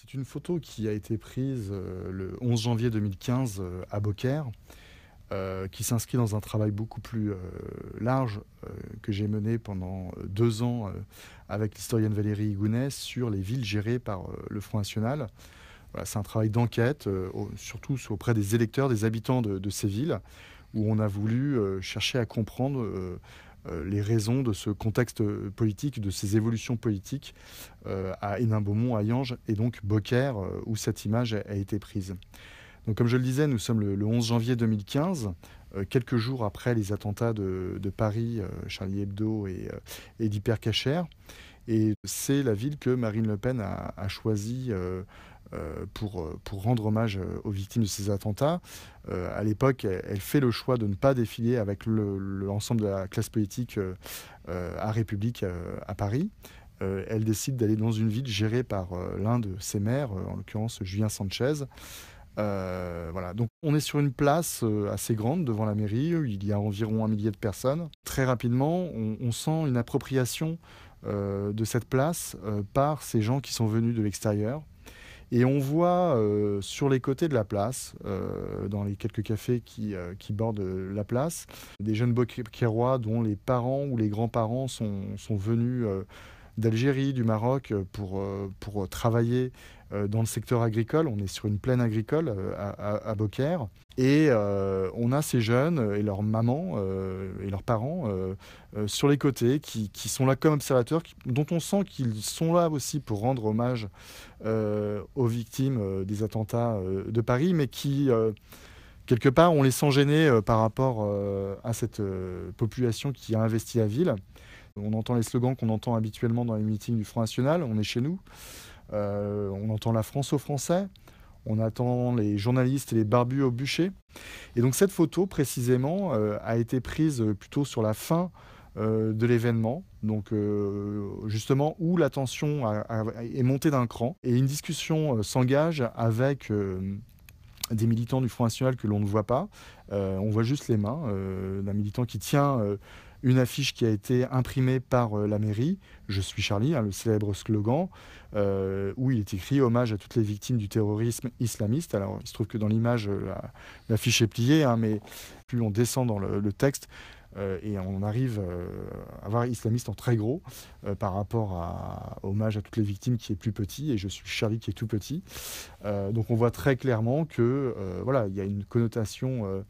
C'est une photo qui a été prise le 11 janvier 2015 à Beaucaire, qui s'inscrit dans un travail beaucoup plus large que j'ai mené pendant 2 ans avec l'historienne Valérie Higounès sur les villes gérées par le Front National. Voilà, c'est un travail d'enquête, surtout auprès des électeurs, des habitants de ces villes, où on a voulu chercher à comprendre les raisons de ce contexte politique, de ces évolutions politiques à Hénin-Beaumont, à Yanges et donc Beaucaire, où cette image a été prise. Donc, comme je le disais, nous sommes le 11 janvier 2015, quelques jours après les attentats de Paris, Charlie Hebdo et d'Hypercacher. Et c'est la ville que Marine Le Pen a choisie pour rendre hommage aux victimes de ces attentats. À l'époque, elle fait le choix de ne pas défiler avec l'ensemble de la classe politique à République à Paris. Elle décide d'aller dans une ville gérée par l'un de ses maires, en l'occurrence Julien Sanchez. Voilà. Donc on est sur une place assez grande devant la mairie, il y a environ 1 millier de personnes. Très rapidement, on sent une appropriation de cette place par ces gens qui sont venus de l'extérieur. Et on voit sur les côtés de la place, dans les quelques cafés qui bordent la place, des jeunes Beaucairois dont les parents ou les grands-parents sont venus d'Algérie, du Maroc, pour travailler dans le secteur agricole. On est sur une plaine agricole à Beaucaire. Et on a ces jeunes et leurs mamans et leurs parents sur les côtés qui sont là comme observateurs, dont on sent qu'ils sont là aussi pour rendre hommage aux victimes des attentats de Paris, mais qui, quelque part, on les sent gênés par rapport à cette population qui a investi la ville. On entend les slogans qu'on entend habituellement dans les meetings du Front National, on est chez nous. On entend la France aux Français. On attend les journalistes et les barbus au bûcher. Et donc cette photo, précisément, a été prise plutôt sur la fin de l'événement, donc justement où la tension est montée d'un cran. Et une discussion s'engage avec des militants du Front National que l'on ne voit pas. On voit juste les mains d'un militant qui tient une affiche qui a été imprimée par la mairie, Je suis Charlie, le célèbre slogan, où il est écrit hommage à toutes les victimes du terrorisme islamiste. Alors il se trouve que dans l'image, l'affiche est pliée, mais plus on descend dans le texte, et on arrive à voir islamiste en très gros par rapport à hommage à toutes les victimes qui est plus petit, et Je suis Charlie qui est tout petit. Donc on voit très clairement que voilà, il y a une connotation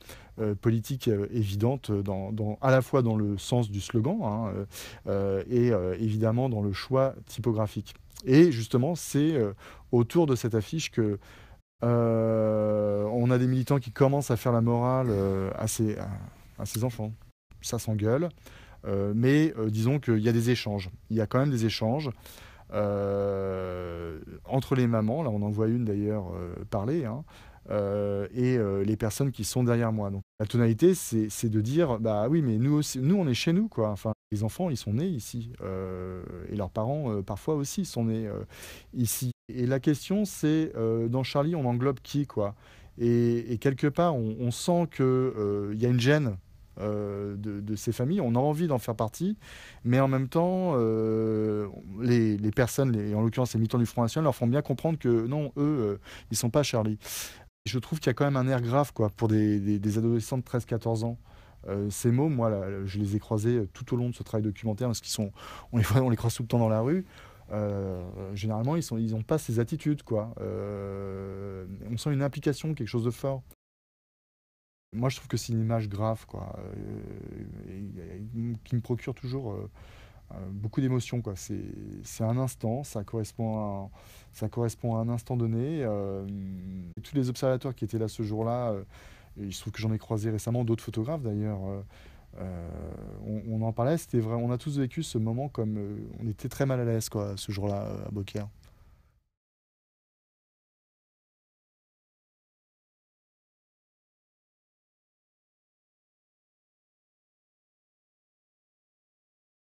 politique évidente à la fois dans le sens du slogan et évidemment dans le choix typographique. Et justement, c'est autour de cette affiche que on a des militants qui commencent à faire la morale à ces enfants. Ça s'engueule, mais disons qu'il y a des échanges. Il y a quand même des échanges entre les mamans. Là, on en voit une d'ailleurs parler, et les personnes qui sont derrière moi. Donc, la tonalité, c'est de dire, bah oui, mais nous aussi, nous, on est chez nous, quoi. Enfin, les enfants, ils sont nés ici, et leurs parents, parfois aussi, sont nés ici. Et la question, c'est, dans Charlie, on englobe qui, quoi. Et quelque part, on sent qu'il y a une gêne de ces familles. On a envie d'en faire partie, mais en même temps, les personnes, en l'occurrence les militants du Front National, leur font bien comprendre que non, eux, ils sont pas Charlie. Je trouve qu'il y a quand même un air grave, quoi, pour des adolescents de 13-14 ans. Ces mots, moi, là, je les ai croisés tout au long de ce travail documentaire, parce on les croise tout le temps dans la rue. Généralement, ils n'ont pas ces attitudes, quoi. On sent une implication, quelque chose de fort. Moi, je trouve que c'est une image grave, quoi, qui me procure toujours beaucoup d'émotions, quoi. C'est un instant, ça correspond à un instant donné. Tous les observateurs qui étaient là ce jour-là, il se trouve que j'en ai croisé récemment d'autres photographes d'ailleurs. On en parlait, c'était vrai. On a tous vécu ce moment comme on était très mal à l'aise, quoi, ce jour-là à Beaucaire.